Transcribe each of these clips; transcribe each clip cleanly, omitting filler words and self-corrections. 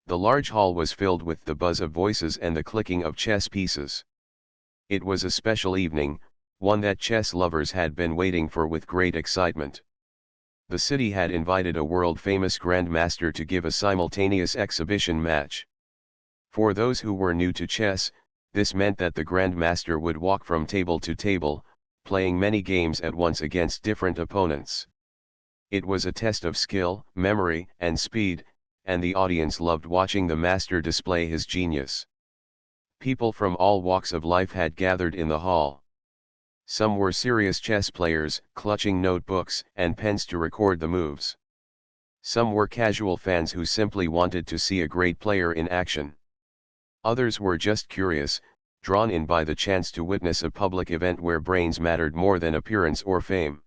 The large hall was filled with the buzz of voices and the clicking of chess pieces. It was a special evening, one that chess lovers had been waiting for with great excitement. The city had invited a world-famous Grandmaster to give a simultaneous exhibition match. For those who were new to chess, this meant that the Grandmaster would walk from table to table, playing many games at once against different opponents. It was a test of skill, memory, and speed, and the audience loved watching the master display his genius. People from all walks of life had gathered in the hall. Some were serious chess players, clutching notebooks and pens to record the moves. Some were casual fans who simply wanted to see a great player in action. Others were just curious, drawn in by the chance to witness a public event where brains mattered more than appearance or fame.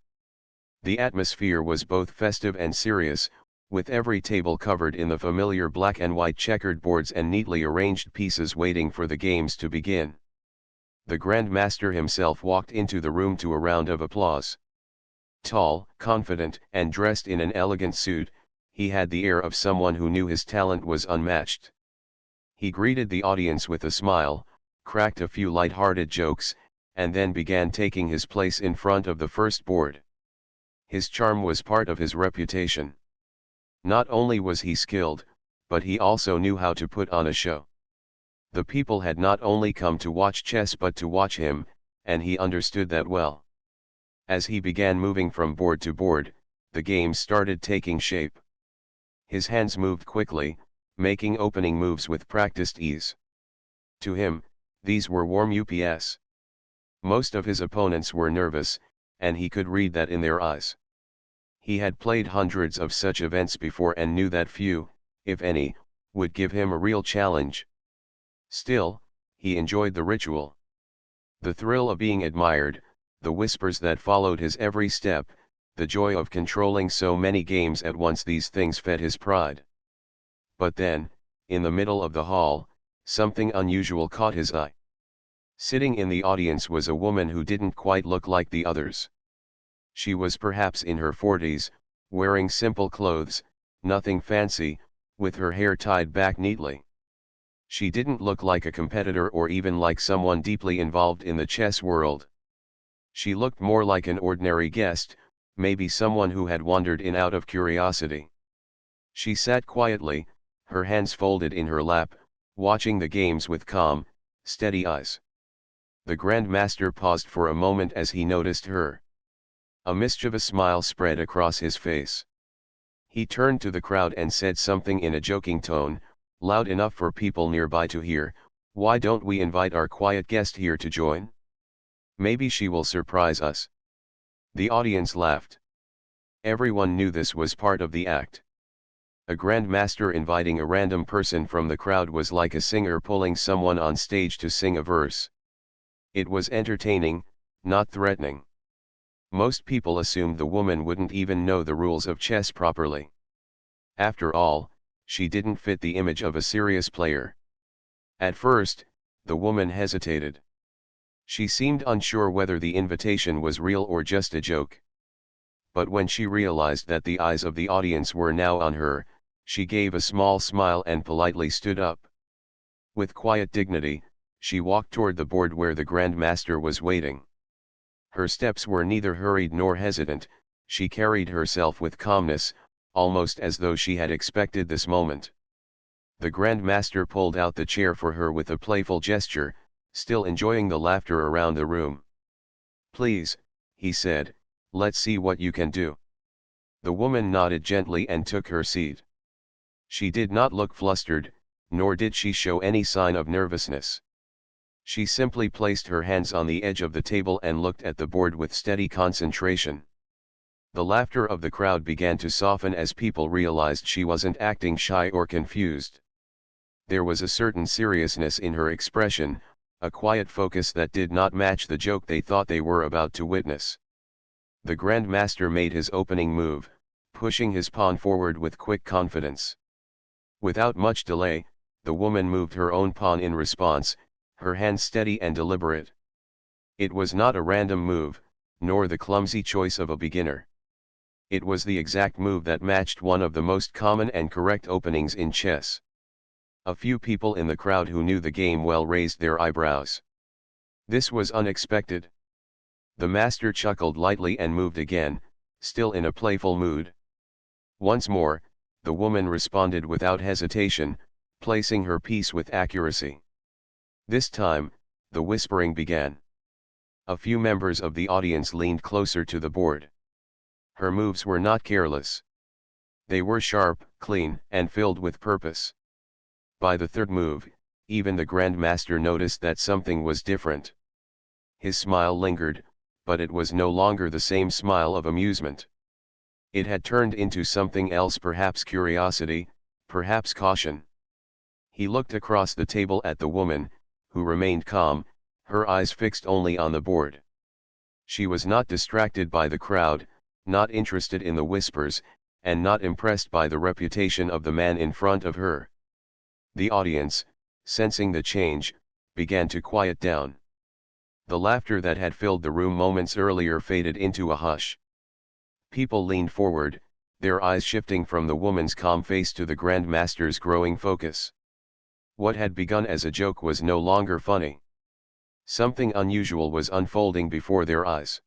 The atmosphere was both festive and serious, with every table covered in the familiar black and white checkered boards and neatly arranged pieces waiting for the games to begin. The Grandmaster himself walked into the room to a round of applause. Tall, confident, and dressed in an elegant suit, he had the air of someone who knew his talent was unmatched. He greeted the audience with a smile, cracked a few light-hearted jokes, and then began taking his place in front of the first board. His charm was part of his reputation. Not only was he skilled, but he also knew how to put on a show. The people had not only come to watch chess but to watch him, and he understood that well. As he began moving from board to board, the games started taking shape. His hands moved quickly, making opening moves with practiced ease. To him, these were warm ups. Most of his opponents were nervous, and he could read that in their eyes. He had played hundreds of such events before and knew that few, if any, would give him a real challenge. Still, he enjoyed the ritual. The thrill of being admired, the whispers that followed his every step, the joy of controlling so many games at once, these things fed his pride. But then, in the middle of the hall, something unusual caught his eye. Sitting in the audience was a woman who didn't quite look like the others. She was perhaps in her 40s, wearing simple clothes, nothing fancy, with her hair tied back neatly. She didn't look like a competitor or even like someone deeply involved in the chess world. She looked more like an ordinary guest, maybe someone who had wandered in out of curiosity. She sat quietly, her hands folded in her lap, watching the games with calm, steady eyes. The Grandmaster paused for a moment as he noticed her. A mischievous smile spread across his face. He turned to the crowd and said something in a joking tone, loud enough for people nearby to hear, "Why don't we invite our quiet guest here to join? Maybe she will surprise us." The audience laughed. Everyone knew this was part of the act. A Grandmaster inviting a random person from the crowd was like a singer pulling someone on stage to sing a verse. It was entertaining, not threatening. Most people assumed the woman wouldn't even know the rules of chess properly. After all, she didn't fit the image of a serious player. At first, the woman hesitated. She seemed unsure whether the invitation was real or just a joke. But when she realized that the eyes of the audience were now on her, she gave a small smile and politely stood up. With quiet dignity, she walked toward the board where the Grandmaster was waiting. Her steps were neither hurried nor hesitant, she carried herself with calmness, almost as though she had expected this moment. The Grandmaster pulled out the chair for her with a playful gesture, still enjoying the laughter around the room. "Please," he said, "let's see what you can do." The woman nodded gently and took her seat. She did not look flustered, nor did she show any sign of nervousness. She simply placed her hands on the edge of the table and looked at the board with steady concentration. The laughter of the crowd began to soften as people realized she wasn't acting shy or confused. There was a certain seriousness in her expression, a quiet focus that did not match the joke they thought they were about to witness. The Grandmaster made his opening move, pushing his pawn forward with quick confidence. Without much delay, the woman moved her own pawn in response, her hand steady and deliberate. It was not a random move, nor the clumsy choice of a beginner. It was the exact move that matched one of the most common and correct openings in chess. A few people in the crowd who knew the game well raised their eyebrows. This was unexpected. The master chuckled lightly and moved again, still in a playful mood. Once more, the woman responded without hesitation, placing her piece with accuracy. This time, the whispering began. A few members of the audience leaned closer to the board. Her moves were not careless. They were sharp, clean, and filled with purpose. By the third move, even the Grandmaster noticed that something was different. His smile lingered, but it was no longer the same smile of amusement. It had turned into something else, perhaps curiosity, perhaps caution. He looked across the table at the woman, who remained calm, her eyes fixed only on the board. She was not distracted by the crowd, not interested in the whispers, and not impressed by the reputation of the man in front of her. The audience, sensing the change, began to quiet down. The laughter that had filled the room moments earlier faded into a hush. People leaned forward, their eyes shifting from the woman's calm face to the Grandmaster's growing focus. What had begun as a joke was no longer funny. Something unusual was unfolding before their eyes.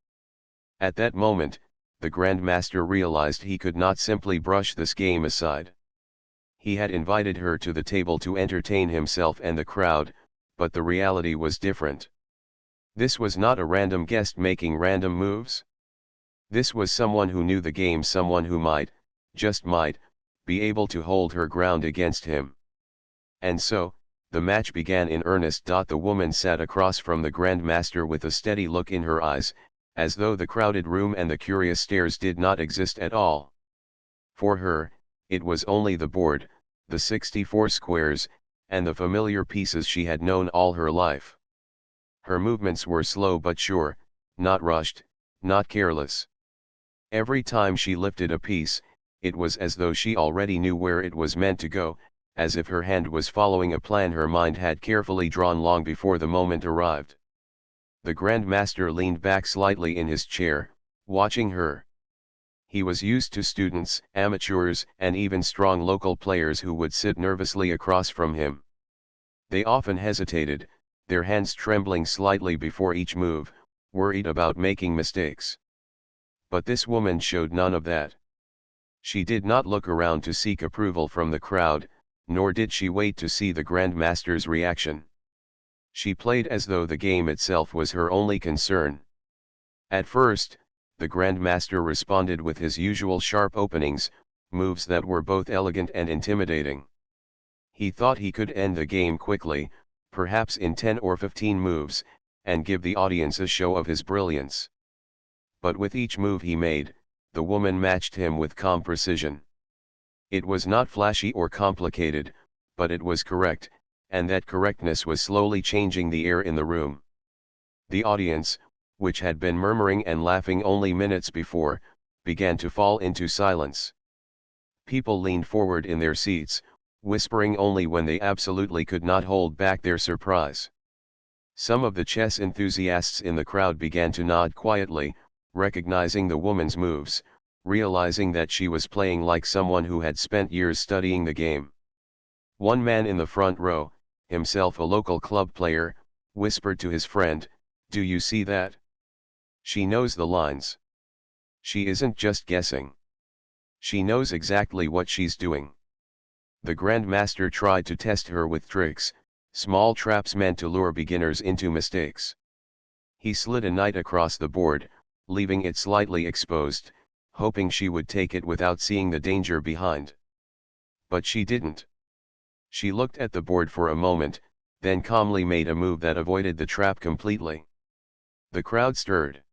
At that moment, the Grandmaster realized he could not simply brush this game aside. He had invited her to the table to entertain himself and the crowd, but the reality was different. This was not a random guest making random moves. This was someone who knew the game, someone who might, just might, be able to hold her ground against him. And so, the match began in earnest. The woman sat across from the Grandmaster with a steady look in her eyes, as though the crowded room and the curious stares did not exist at all. For her, it was only the board, the 64 squares, and the familiar pieces she had known all her life. Her movements were slow but sure, not rushed, not careless. Every time she lifted a piece, it was as though she already knew where it was meant to go, as if her hand was following a plan her mind had carefully drawn long before the moment arrived. The Grandmaster leaned back slightly in his chair, watching her. He was used to students, amateurs, and even strong local players who would sit nervously across from him. They often hesitated, their hands trembling slightly before each move, worried about making mistakes. But this woman showed none of that. She did not look around to seek approval from the crowd, nor did she wait to see the Grandmaster's reaction. She played as though the game itself was her only concern. At first, the Grandmaster responded with his usual sharp openings, moves that were both elegant and intimidating. He thought he could end the game quickly, perhaps in 10 or 15 moves, and give the audience a show of his brilliance. But with each move he made, the woman matched him with calm precision. It was not flashy or complicated, but it was correct, and that correctness was slowly changing the air in the room. The audience, which had been murmuring and laughing only minutes before, began to fall into silence. People leaned forward in their seats, whispering only when they absolutely could not hold back their surprise. Some of the chess enthusiasts in the crowd began to nod quietly, recognizing the woman's moves, realizing that she was playing like someone who had spent years studying the game. One man in the front row, himself a local club player, whispered to his friend, "Do you see that? She knows the lines. She isn't just guessing. She knows exactly what she's doing." The Grandmaster tried to test her with tricks, small traps meant to lure beginners into mistakes. He slid a knight across the board, leaving it slightly exposed, hoping she would take it without seeing the danger behind. But she didn't. She looked at the board for a moment, then calmly made a move that avoided the trap completely. The crowd stirred.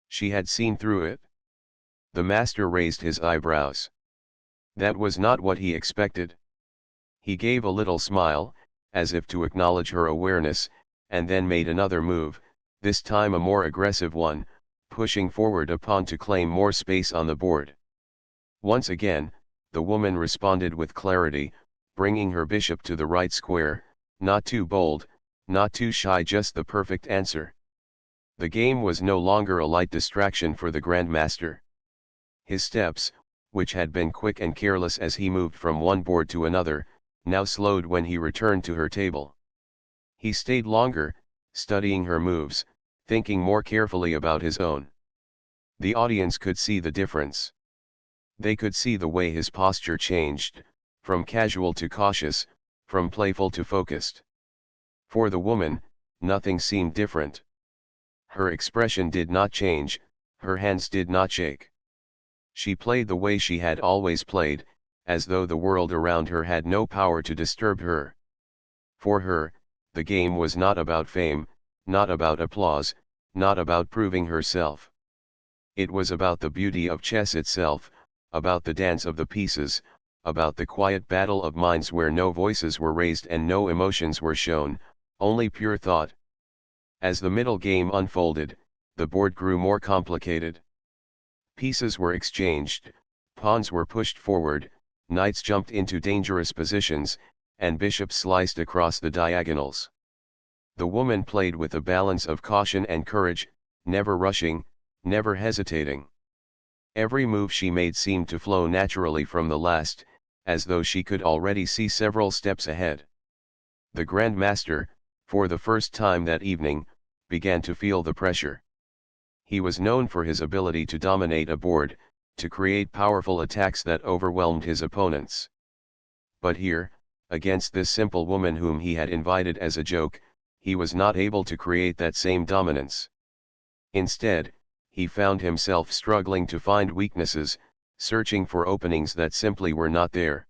She had seen through it. The master raised his eyebrows. That was not what he expected. He gave a little smile, as if to acknowledge her awareness, and then made another move, this time a more aggressive one, pushing forward a pawn to claim more space on the board. Once again, the woman responded with clarity, bringing her bishop to the right square, not too bold, not too shy, just the perfect answer. The game was no longer a light distraction for the Grandmaster. His steps, which had been quick and careless as he moved from one board to another, now slowed when he returned to her table. He stayed longer, studying her moves, thinking more carefully about his own. The audience could see the difference. They could see the way his posture changed, from casual to cautious, from playful to focused. For the woman, nothing seemed different. Her expression did not change, her hands did not shake. She played the way she had always played, as though the world around her had no power to disturb her. For her, the game was not about fame, not about applause, not about proving herself. It was about the beauty of chess itself, about the dance of the pieces, about the quiet battle of minds where no voices were raised and no emotions were shown, only pure thought. As the middle game unfolded, the board grew more complicated. Pieces were exchanged, pawns were pushed forward, knights jumped into dangerous positions, and bishops sliced across the diagonals. The woman played with a balance of caution and courage, never rushing, never hesitating. Every move she made seemed to flow naturally from the last, as though she could already see several steps ahead. The Grandmaster, for the first time that evening, began to feel the pressure. He was known for his ability to dominate a board, to create powerful attacks that overwhelmed his opponents. But here, against this simple woman whom he had invited as a joke, he was not able to create that same dominance. Instead, he found himself struggling to find weaknesses, searching for openings that simply were not there.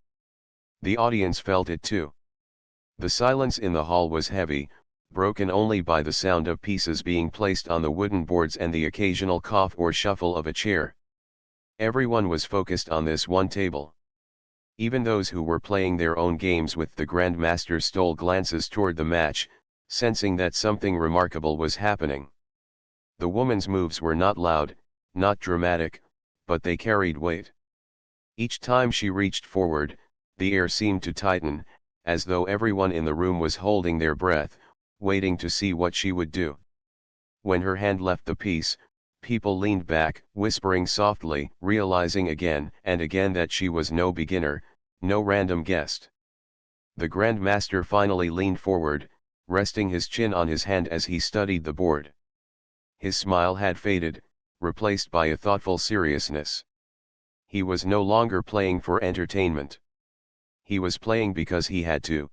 The audience felt it too. The silence in the hall was heavy, broken only by the sound of pieces being placed on the wooden boards and the occasional cough or shuffle of a chair. Everyone was focused on this one table. Even those who were playing their own games with the Grandmaster stole glances toward the match, sensing that something remarkable was happening. The woman's moves were not loud, not dramatic, but they carried weight. Each time she reached forward, the air seemed to tighten, as though everyone in the room was holding their breath, waiting to see what she would do. When her hand left the piece, people leaned back, whispering softly, realizing again and again that she was no beginner, no random guest. The Grandmaster finally leaned forward, resting his chin on his hand as he studied the board. His smile had faded, replaced by a thoughtful seriousness. He was no longer playing for entertainment. He was playing because he had to.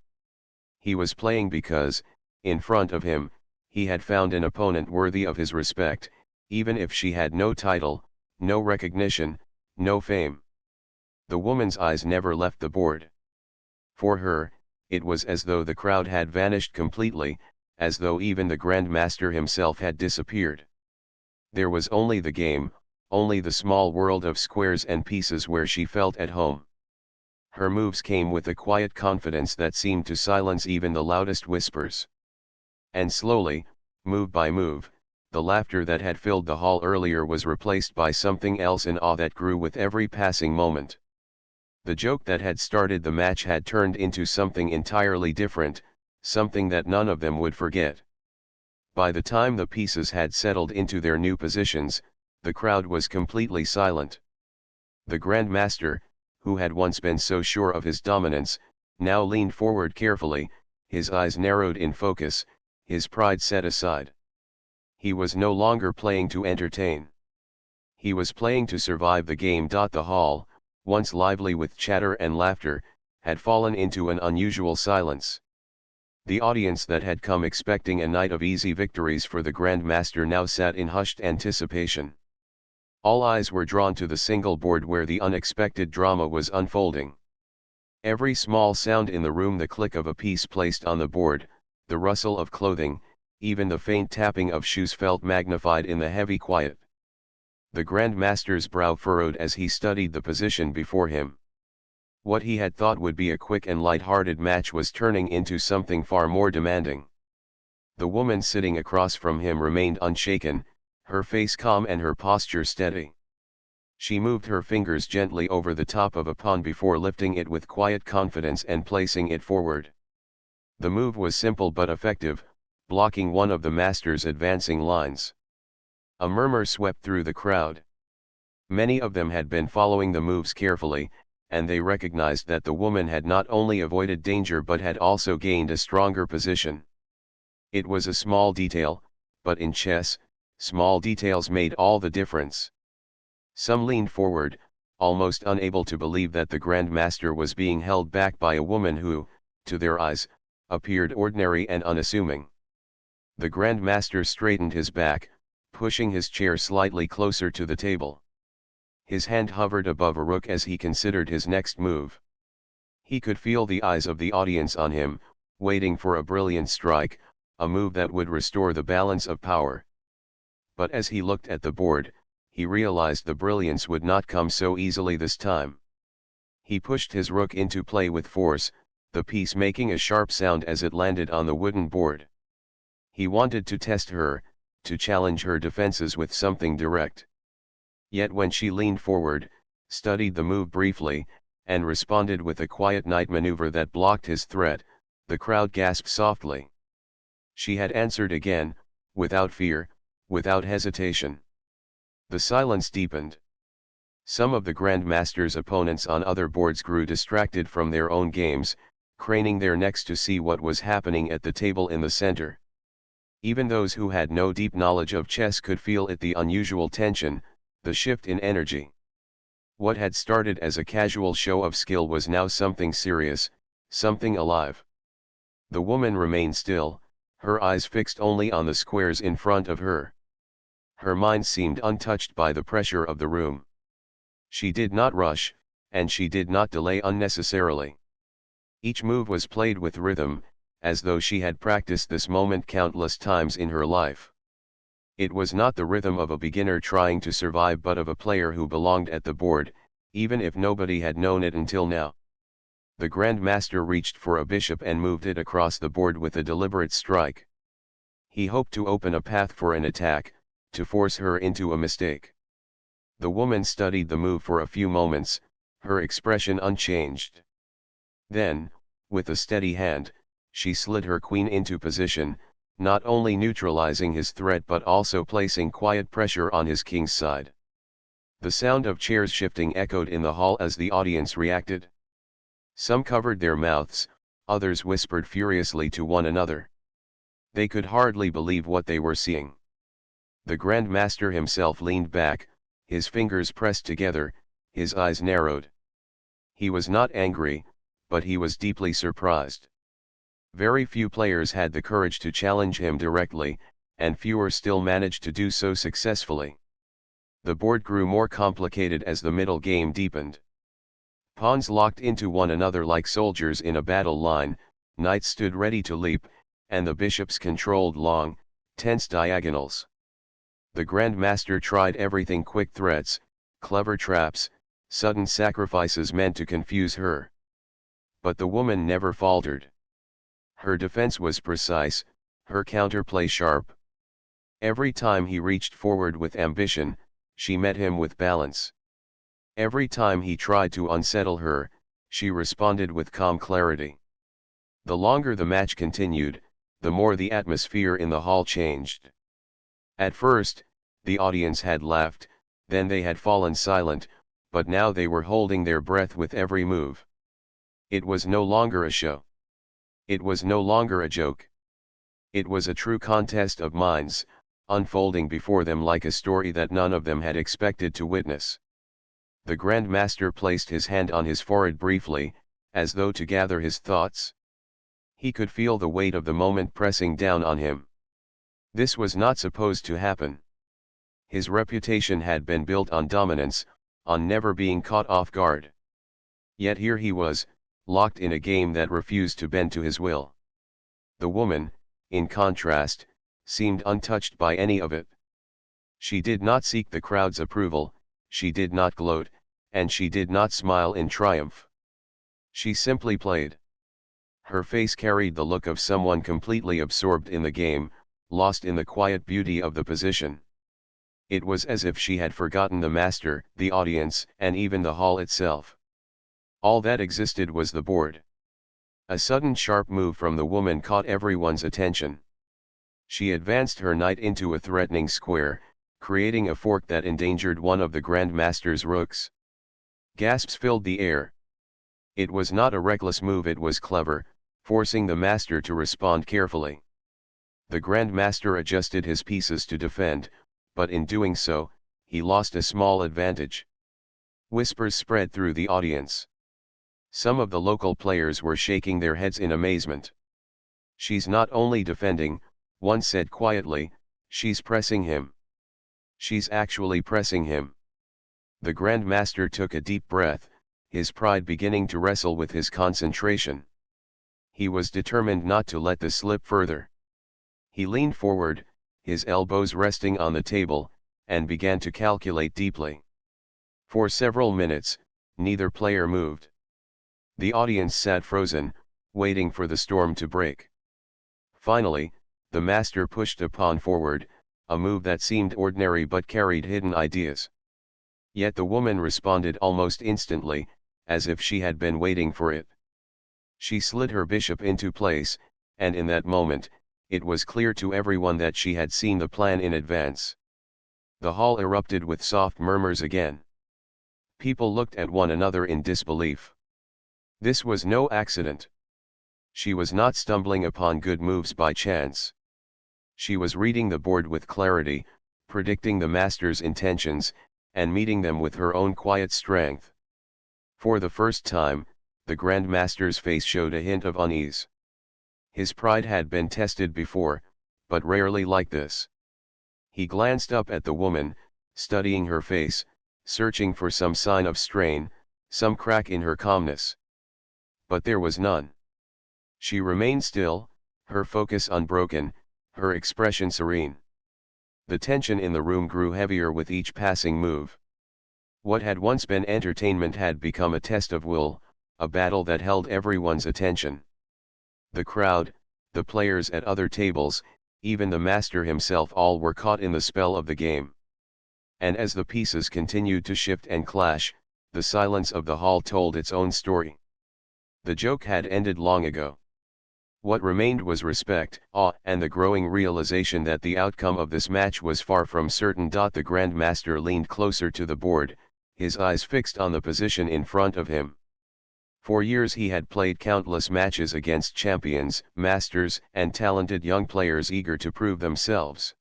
He was playing because, in front of him, he had found an opponent worthy of his respect, even if she had no title, no recognition, no fame. The woman's eyes never left the board. For her, it was as though the crowd had vanished completely, as though even the Grandmaster himself had disappeared. There was only the game, only the small world of squares and pieces where she felt at home. Her moves came with a quiet confidence that seemed to silence even the loudest whispers. And slowly, move by move, the laughter that had filled the hall earlier was replaced by something else in awe that grew with every passing moment. The joke that had started the match had turned into something entirely different, something that none of them would forget. By the time the pieces had settled into their new positions, the crowd was completely silent. The Grandmaster, who had once been so sure of his dominance, now leaned forward carefully, his eyes narrowed in focus, his pride set aside. He was no longer playing to entertain. He was playing to survive the game. The hall, once lively with chatter and laughter, had fallen into an unusual silence. The audience that had come expecting a night of easy victories for the Grandmaster now sat in hushed anticipation. All eyes were drawn to the single board where the unexpected drama was unfolding. Every small sound in the room, the click of a piece placed on the board, the rustle of clothing, even the faint tapping of shoes felt magnified in the heavy quiet. The Grandmaster's brow furrowed as he studied the position before him. What he had thought would be a quick and light-hearted match was turning into something far more demanding. The woman sitting across from him remained unshaken, her face calm and her posture steady. She moved her fingers gently over the top of a pawn before lifting it with quiet confidence and placing it forward. The move was simple but effective, blocking one of the master's advancing lines. A murmur swept through the crowd. Many of them had been following the moves carefully, and they recognized that the woman had not only avoided danger but had also gained a stronger position. It was a small detail, but in chess, small details made all the difference. Some leaned forward, almost unable to believe that the Grandmaster was being held back by a woman who, to their eyes, appeared ordinary and unassuming. The Grandmaster straightened his back, pushing his chair slightly closer to the table. His hand hovered above a rook as he considered his next move. He could feel the eyes of the audience on him, waiting for a brilliant strike, a move that would restore the balance of power. But as he looked at the board, he realized the brilliance would not come so easily this time. He pushed his rook into play with force, the piece making a sharp sound as it landed on the wooden board. He wanted to test her, to challenge her defenses with something direct. Yet when she leaned forward, studied the move briefly, and responded with a quiet knight maneuver that blocked his threat, the crowd gasped softly. She had answered again, without fear, without hesitation. The silence deepened. Some of the Grandmaster's opponents on other boards grew distracted from their own games, craning their necks to see what was happening at the table in the center. Even those who had no deep knowledge of chess could feel it, the unusual tension, the shift in energy. What had started as a casual show of skill was now something serious, something alive. The woman remained still, her eyes fixed only on the squares in front of her. Her mind seemed untouched by the pressure of the room. She did not rush, and she did not delay unnecessarily. Each move was played with rhythm, as though she had practiced this moment countless times in her life. It was not the rhythm of a beginner trying to survive but of a player who belonged at the board, even if nobody had known it until now. The Grandmaster reached for a bishop and moved it across the board with a deliberate strike. He hoped to open a path for an attack, to force her into a mistake. The woman studied the move for a few moments, her expression unchanged. Then, with a steady hand, she slid her queen into position, not only neutralizing his threat but also placing quiet pressure on his king's side. The sound of chairs shifting echoed in the hall as the audience reacted. Some covered their mouths, others whispered furiously to one another. They could hardly believe what they were seeing. The Grandmaster himself leaned back, his fingers pressed together, his eyes narrowed. He was not angry, but he was deeply surprised. Very few players had the courage to challenge him directly, and fewer still managed to do so successfully. The board grew more complicated as the middle game deepened. Pawns locked into one another like soldiers in a battle line, knights stood ready to leap, and the bishops controlled long, tense diagonals. The Grandmaster tried everything: quick threats, clever traps, sudden sacrifices meant to confuse her. But the woman never faltered. Her defense was precise, her counterplay sharp. Every time he reached forward with ambition, she met him with balance. Every time he tried to unsettle her, she responded with calm clarity. The longer the match continued, the more the atmosphere in the hall changed. At first, the audience had laughed, then they had fallen silent, but now they were holding their breath with every move. It was no longer a show. It was no longer a joke. It was a true contest of minds, unfolding before them like a story that none of them had expected to witness. The Grandmaster placed his hand on his forehead briefly, as though to gather his thoughts. He could feel the weight of the moment pressing down on him. This was not supposed to happen. His reputation had been built on dominance, on never being caught off guard. Yet here he was, locked in a game that refused to bend to his will. The woman, in contrast, seemed untouched by any of it. She did not seek the crowd's approval, she did not gloat, and she did not smile in triumph. She simply played. Her face carried the look of someone completely absorbed in the game, lost in the quiet beauty of the position. It was as if she had forgotten the master, the audience, and even the hall itself. All that existed was the board. A sudden sharp move from the woman caught everyone's attention. She advanced her knight into a threatening square, creating a fork that endangered one of the Grandmaster's rooks. Gasps filled the air. It was not a reckless move, it was clever, forcing the master to respond carefully. The Grandmaster adjusted his pieces to defend, but in doing so, he lost a small advantage. Whispers spread through the audience. Some of the local players were shaking their heads in amazement. "She's not only defending," one said quietly, "she's pressing him. She's actually pressing him." The Grandmaster took a deep breath, his pride beginning to wrestle with his concentration. He was determined not to let this slip further. He leaned forward, his elbows resting on the table, and began to calculate deeply. For several minutes, neither player moved. The audience sat frozen, waiting for the storm to break. Finally, the master pushed a pawn forward, a move that seemed ordinary but carried hidden ideas. Yet the woman responded almost instantly, as if she had been waiting for it. She slid her bishop into place, and in that moment, it was clear to everyone that she had seen the plan in advance. The hall erupted with soft murmurs again. People looked at one another in disbelief. This was no accident. She was not stumbling upon good moves by chance. She was reading the board with clarity, predicting the master's intentions, and meeting them with her own quiet strength. For the first time, the Grandmaster's face showed a hint of unease. His pride had been tested before, but rarely like this. He glanced up at the woman, studying her face, searching for some sign of strain, some crack in her calmness. But there was none. She remained still, her focus unbroken, her expression serene. The tension in the room grew heavier with each passing move. What had once been entertainment had become a test of will, a battle that held everyone's attention. The crowd, the players at other tables, even the master himself, all were caught in the spell of the game. And as the pieces continued to shift and clash, the silence of the hall told its own story. The joke had ended long ago. What remained was respect, awe, and the growing realization that the outcome of this match was far from certain. The Grandmaster leaned closer to the board, his eyes fixed on the position in front of him. For years he had played countless matches against champions, masters, and talented young players eager to prove themselves.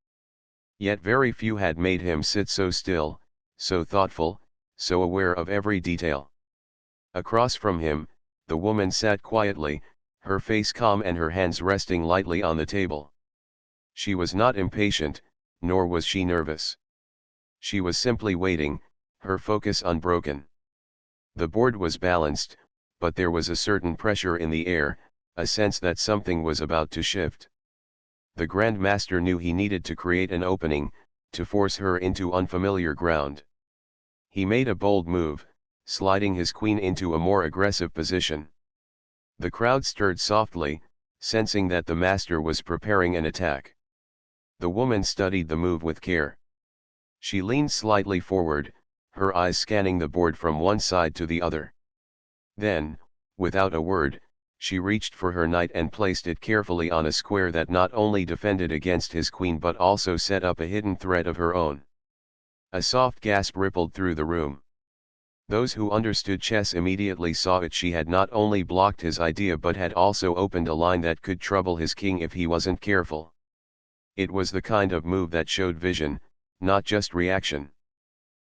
Yet very few had made him sit so still, so thoughtful, so aware of every detail. Across from him, the woman sat quietly, her face calm and her hands resting lightly on the table. She was not impatient, nor was she nervous. She was simply waiting, her focus unbroken. The board was balanced, but there was a certain pressure in the air, a sense that something was about to shift. The Grandmaster knew he needed to create an opening, to force her into unfamiliar ground. He made a bold move, sliding his queen into a more aggressive position. The crowd stirred softly, sensing that the master was preparing an attack. The woman studied the move with care. She leaned slightly forward, her eyes scanning the board from one side to the other. Then, without a word, she reached for her knight and placed it carefully on a square that not only defended against his queen but also set up a hidden threat of her own. A soft gasp rippled through the room. Those who understood chess immediately saw it. She had not only blocked his idea but had also opened a line that could trouble his king if he wasn't careful. It was the kind of move that showed vision, not just reaction.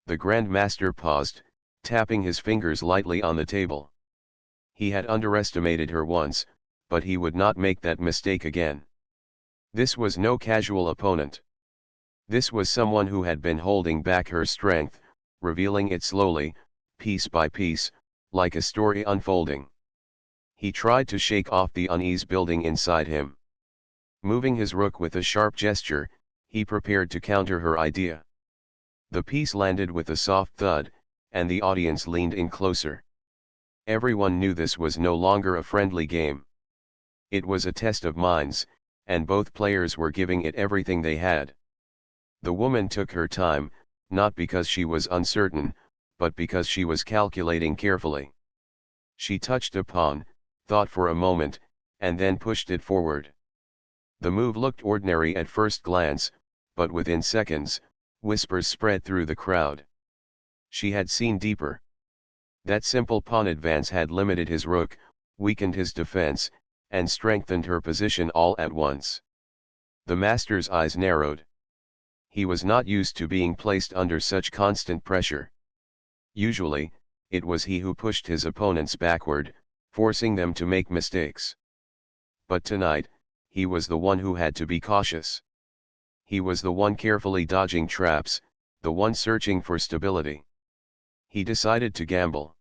The Grandmaster paused, tapping his fingers lightly on the table. He had underestimated her once, but he would not make that mistake again. This was no casual opponent. This was someone who had been holding back her strength, revealing it slowly, piece by piece, like a story unfolding. He tried to shake off the unease building inside him. Moving his rook with a sharp gesture, he prepared to counter her idea. The piece landed with a soft thud, and the audience leaned in closer. Everyone knew this was no longer a friendly game. It was a test of minds, and both players were giving it everything they had. The woman took her time, not because she was uncertain, but because she was calculating carefully. She touched a pawn, thought for a moment, and then pushed it forward. The move looked ordinary at first glance, but within seconds, whispers spread through the crowd. She had seen deeper. That simple pawn advance had limited his rook, weakened his defense, and strengthened her position all at once. The master's eyes narrowed. He was not used to being placed under such constant pressure. Usually, it was he who pushed his opponents backward, forcing them to make mistakes. But tonight, he was the one who had to be cautious. He was the one carefully dodging traps, the one searching for stability. He decided to gamble.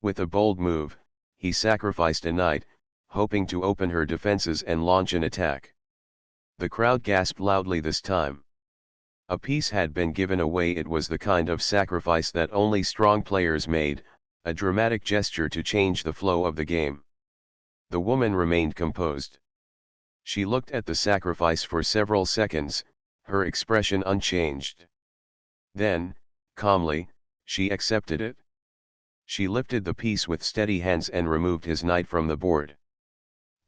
With a bold move, he sacrificed a knight, hoping to open her defenses and launch an attack. The crowd gasped loudly this time. A piece had been given away. It was the kind of sacrifice that only strong players made, a dramatic gesture to change the flow of the game. The woman remained composed. She looked at the sacrifice for several seconds, her expression unchanged. Then, calmly, she accepted it. She lifted the piece with steady hands and removed his knight from the board.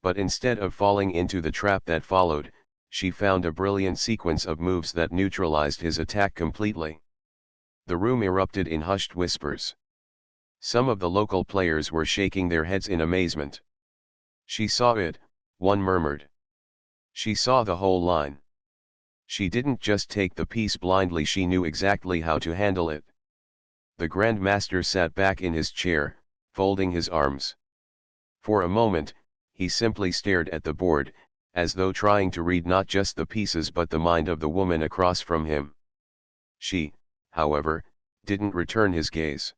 But instead of falling into the trap that followed, she found a brilliant sequence of moves that neutralized his attack completely. The room erupted in hushed whispers. Some of the local players were shaking their heads in amazement. "She saw it," one murmured. "She saw the whole line. She didn't just take the piece blindly, she knew exactly how to handle it." The Grandmaster sat back in his chair, folding his arms. For a moment, he simply stared at the board, as though trying to read not just the pieces but the mind of the woman across from him. She, however, didn't return his gaze.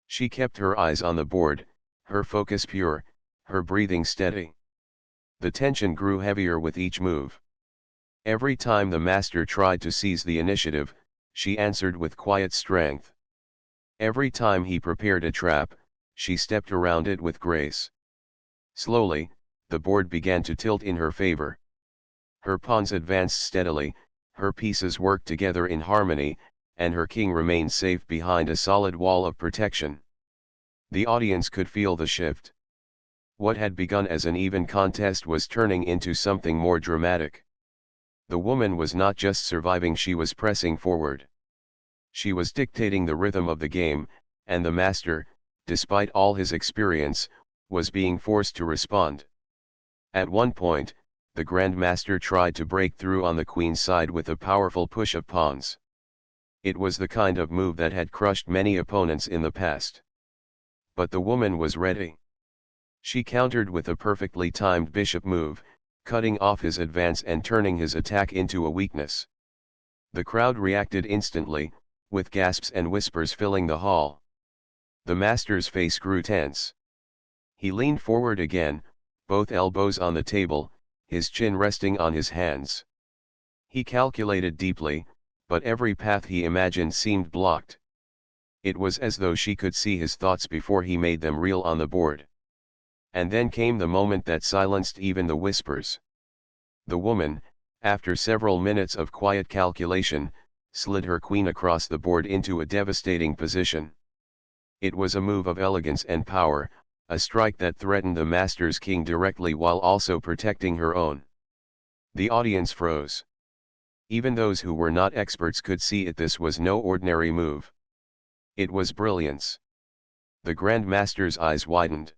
She kept her eyes on the board, her focus pure, her breathing steady. The tension grew heavier with each move. Every time the master tried to seize the initiative, she answered with quiet strength. Every time he prepared a trap, she stepped around it with grace. Slowly, the board began to tilt in her favor. Her pawns advanced steadily, her pieces worked together in harmony, and her king remained safe behind a solid wall of protection. The audience could feel the shift. What had begun as an even contest was turning into something more dramatic. The woman was not just surviving, she was pressing forward. She was dictating the rhythm of the game, and the master, despite all his experience, was being forced to respond. At one point, the Grandmaster tried to break through on the queen's side with a powerful push of pawns. It was the kind of move that had crushed many opponents in the past. But the woman was ready. She countered with a perfectly timed bishop move, cutting off his advance and turning his attack into a weakness. The crowd reacted instantly, with gasps and whispers filling the hall. The master's face grew tense. He leaned forward again, both elbows on the table, his chin resting on his hands. He calculated deeply, but every path he imagined seemed blocked. It was as though she could see his thoughts before he made them real on the board. And then came the moment that silenced even the whispers. The woman, after several minutes of quiet calculation, slid her queen across the board into a devastating position. It was a move of elegance and power, a strike that threatened the master's king directly while also protecting her own. The audience froze. Even those who were not experts could see it. This was no ordinary move. It was brilliance. The Grandmaster's eyes widened.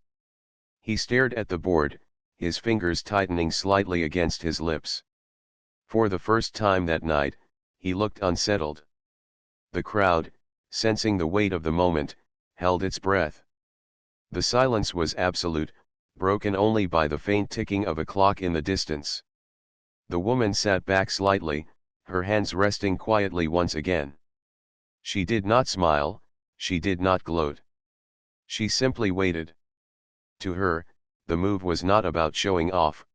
He stared at the board, his fingers tightening slightly against his lips. For the first time that night, he looked unsettled. The crowd, sensing the weight of the moment, held its breath. The silence was absolute, broken only by the faint ticking of a clock in the distance. The woman sat back slightly, her hands resting quietly once again. She did not smile, she did not gloat. She simply waited. To her, the move was not about showing off.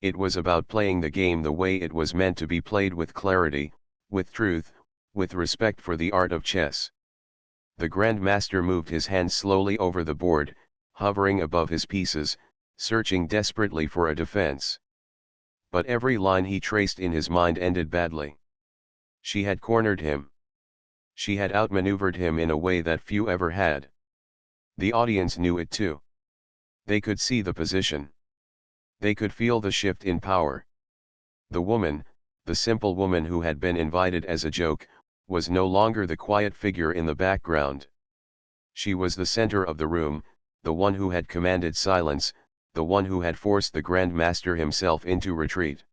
It was about playing the game the way it was meant to be played, with clarity, with truth, with respect for the art of chess. The Grandmaster moved his hands slowly over the board, hovering above his pieces, searching desperately for a defense. But every line he traced in his mind ended badly. She had cornered him. She had outmaneuvered him in a way that few ever had. The audience knew it too. They could see the position. They could feel the shift in power. The woman, the simple woman who had been invited as a joke, was no longer the quiet figure in the background. She was the center of the room, the one who had commanded silence, the one who had forced the Grandmaster himself into retreat.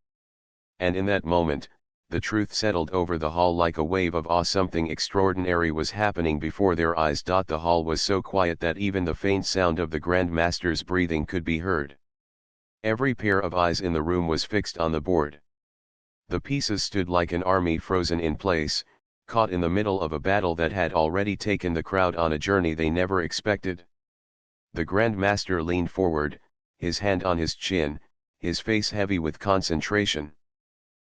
And in that moment, the truth settled over the hall like a wave of awe. Something extraordinary was happening before their eyes. The hall was so quiet that even the faint sound of the Grandmaster's breathing could be heard. Every pair of eyes in the room was fixed on the board. The pieces stood like an army frozen in place, caught in the middle of a battle that had already taken the crowd on a journey they never expected. The Grandmaster leaned forward, his hand on his chin, his face heavy with concentration.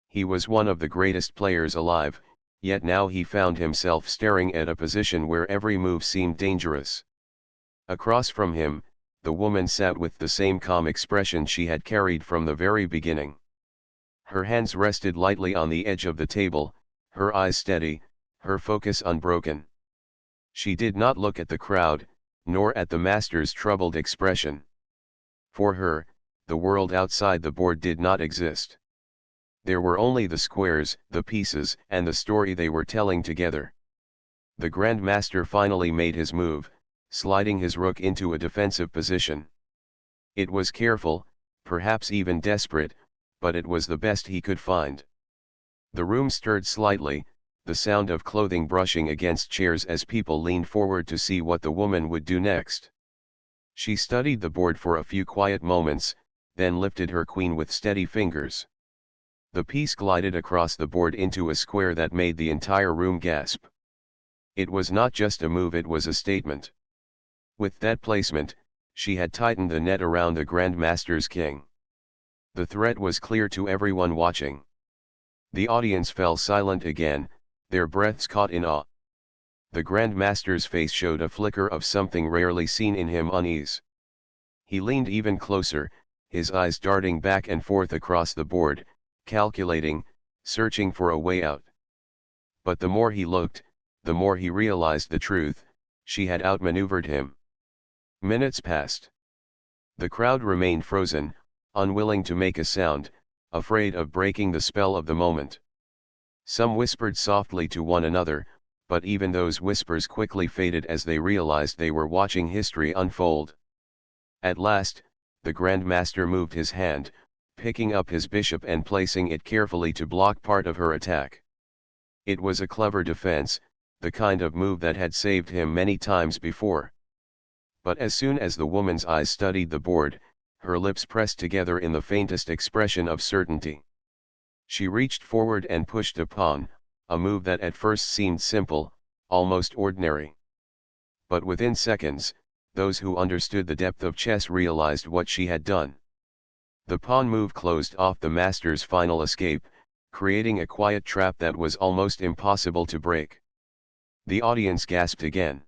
He was one of the greatest players alive, yet now he found himself staring at a position where every move seemed dangerous. Across from him, the woman sat with the same calm expression she had carried from the very beginning. Her hands rested lightly on the edge of the table, her eyes steady, her focus unbroken. She did not look at the crowd, nor at the master's troubled expression. For her, the world outside the board did not exist. There were only the squares, the pieces, and the story they were telling together. The Grandmaster finally made his move, sliding his rook into a defensive position. It was careful, perhaps even desperate, but it was the best he could find. The room stirred slightly, the sound of clothing brushing against chairs as people leaned forward to see what the woman would do next. She studied the board for a few quiet moments, then lifted her queen with steady fingers. The piece glided across the board into a square that made the entire room gasp. It was not just a move, it was a statement. With that placement, she had tightened the net around the Grandmaster's king. The threat was clear to everyone watching. The audience fell silent again, their breaths caught in awe. The Grandmaster's face showed a flicker of something rarely seen in him: unease. He leaned even closer, his eyes darting back and forth across the board, calculating, searching for a way out. But the more he looked, the more he realized the truth: she had outmaneuvered him. Minutes passed. The crowd remained frozen, unwilling to make a sound, afraid of breaking the spell of the moment. Some whispered softly to one another, but even those whispers quickly faded as they realized they were watching history unfold. At last, the Grandmaster moved his hand, picking up his bishop and placing it carefully to block part of her attack. It was a clever defense, the kind of move that had saved him many times before. But as soon as the woman's eyes studied the board, her lips pressed together in the faintest expression of certainty. She reached forward and pushed a pawn, a move that at first seemed simple, almost ordinary. But within seconds, those who understood the depth of chess realized what she had done. The pawn move closed off the master's final escape, creating a quiet trap that was almost impossible to break. The audience gasped again.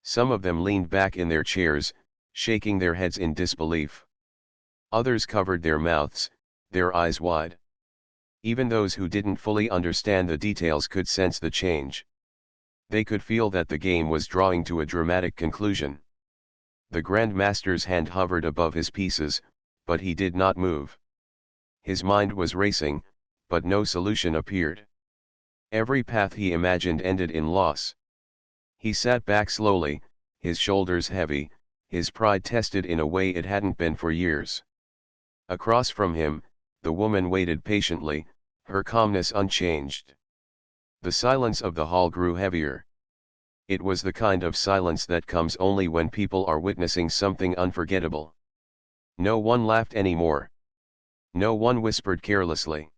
Some of them leaned back in their chairs, shaking their heads in disbelief. Others covered their mouths, their eyes wide. Even those who didn't fully understand the details could sense the change. They could feel that the game was drawing to a dramatic conclusion. The Grandmaster's hand hovered above his pieces, but he did not move. His mind was racing, but no solution appeared. Every path he imagined ended in loss. He sat back slowly, his shoulders heavy, his pride tested in a way it hadn't been for years. Across from him, the woman waited patiently, her calmness unchanged. The silence of the hall grew heavier. It was the kind of silence that comes only when people are witnessing something unforgettable. No one laughed anymore. No one whispered carelessly.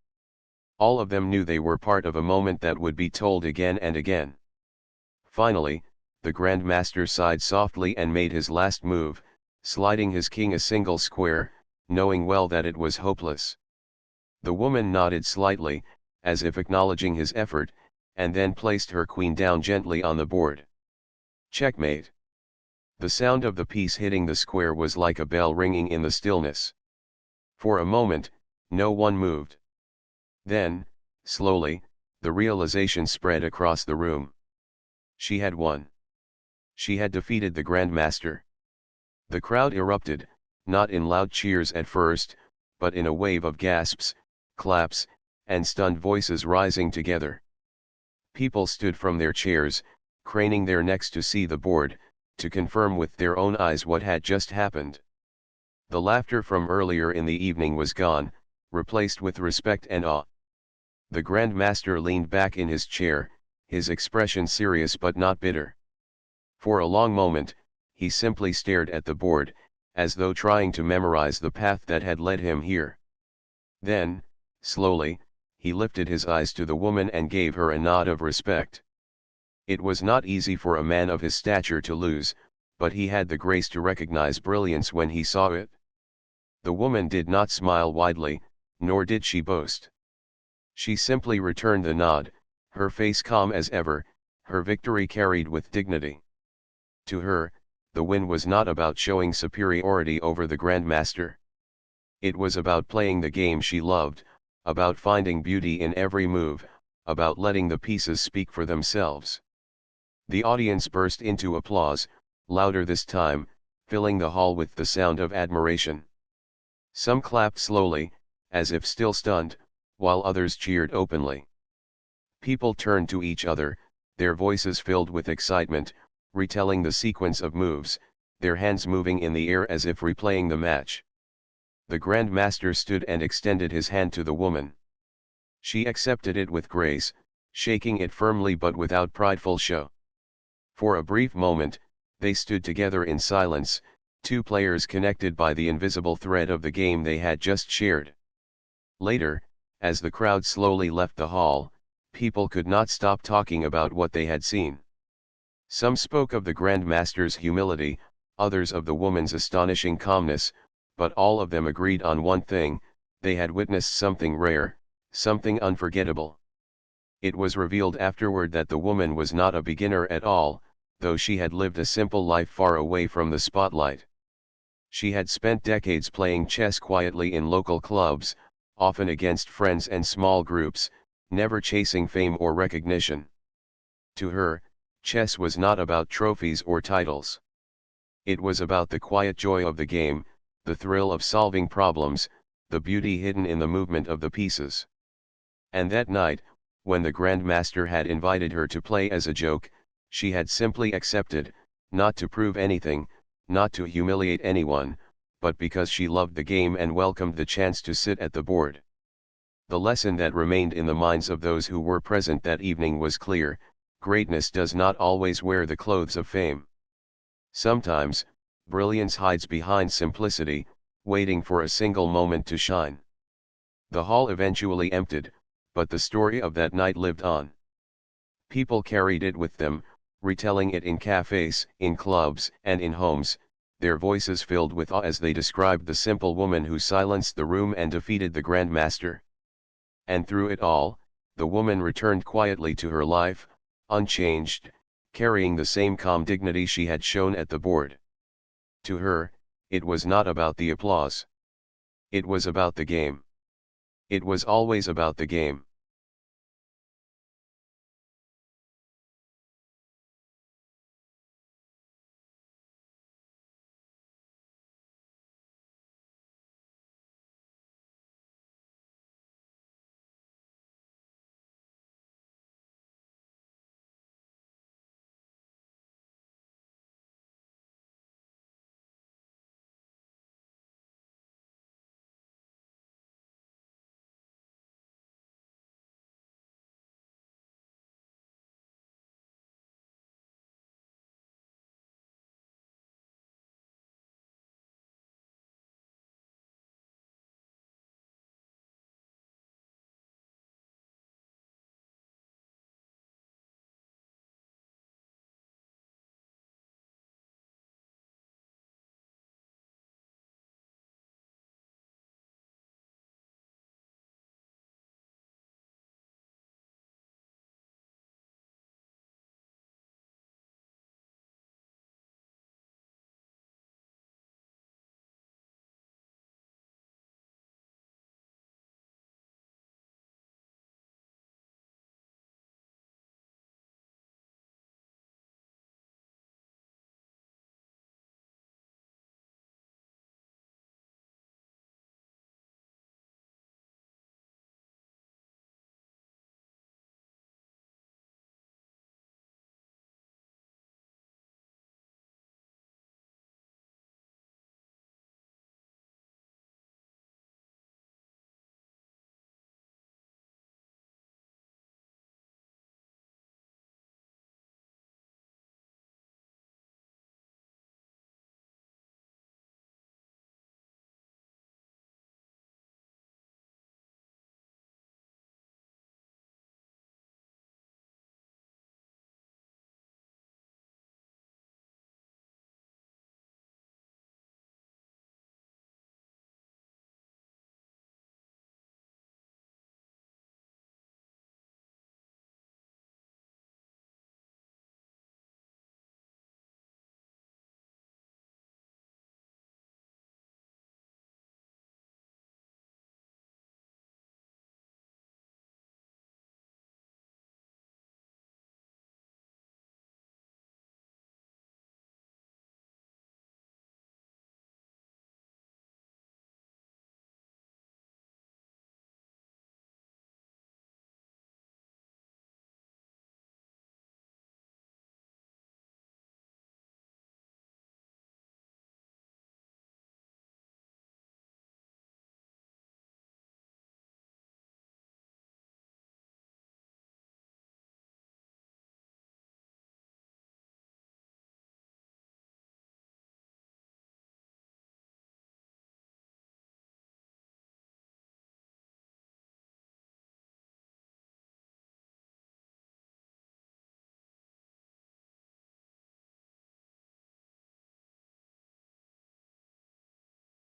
All of them knew they were part of a moment that would be told again and again. Finally, the Grandmaster sighed softly and made his last move, sliding his king a single square, knowing well that it was hopeless. The woman nodded slightly, as if acknowledging his effort, and then placed her queen down gently on the board. Checkmate. The sound of the piece hitting the square was like a bell ringing in the stillness. For a moment, no one moved. Then, slowly, the realization spread across the room. She had won. She had defeated the Grandmaster. The crowd erupted, not in loud cheers at first, but in a wave of gasps, claps, and stunned voices rising together. People stood from their chairs, craning their necks to see the board, to confirm with their own eyes what had just happened. The laughter from earlier in the evening was gone, replaced with respect and awe. The Grandmaster leaned back in his chair, his expression serious but not bitter. For a long moment, he simply stared at the board, as though trying to memorize the path that had led him here. Then, slowly, he lifted his eyes to the woman and gave her a nod of respect. It was not easy for a man of his stature to lose, but he had the grace to recognize brilliance when he saw it. The woman did not smile widely, nor did she boast. She simply returned the nod, her face calm as ever, her victory carried with dignity. To her, the win was not about showing superiority over the Grandmaster. It was about playing the game she loved, about finding beauty in every move, about letting the pieces speak for themselves. The audience burst into applause, louder this time, filling the hall with the sound of admiration. Some clapped slowly, as if still stunned, while others cheered openly. People turned to each other, their voices filled with excitement, retelling the sequence of moves, their hands moving in the air as if replaying the match. The Grandmaster stood and extended his hand to the woman. She accepted it with grace, shaking it firmly but without prideful show. For a brief moment, they stood together in silence, two players connected by the invisible thread of the game they had just shared. Later, as the crowd slowly left the hall, people could not stop talking about what they had seen. Some spoke of the Grandmaster's humility, others of the woman's astonishing calmness, but all of them agreed on one thing: they had witnessed something rare, something unforgettable. It was revealed afterward that the woman was not a beginner at all, though she had lived a simple life far away from the spotlight. She had spent decades playing chess quietly in local clubs, often against friends and small groups, never chasing fame or recognition. To her, chess was not about trophies or titles. It was about the quiet joy of the game, the thrill of solving problems, the beauty hidden in the movement of the pieces. And that night, when the Grandmaster had invited her to play as a joke, she had simply accepted, not to prove anything, not to humiliate anyone, but because she loved the game and welcomed the chance to sit at the board. The lesson that remained in the minds of those who were present that evening was clear: greatness does not always wear the clothes of fame. Sometimes, brilliance hides behind simplicity, waiting for a single moment to shine. The hall eventually emptied, but the story of that night lived on. People carried it with them, retelling it in cafes, in clubs, and in homes, their voices filled with awe as they described the simple woman who silenced the room and defeated the Grandmaster. And through it all, the woman returned quietly to her life, unchanged, carrying the same calm dignity she had shown at the board. To her, it was not about the applause. It was about the game. It was always about the game.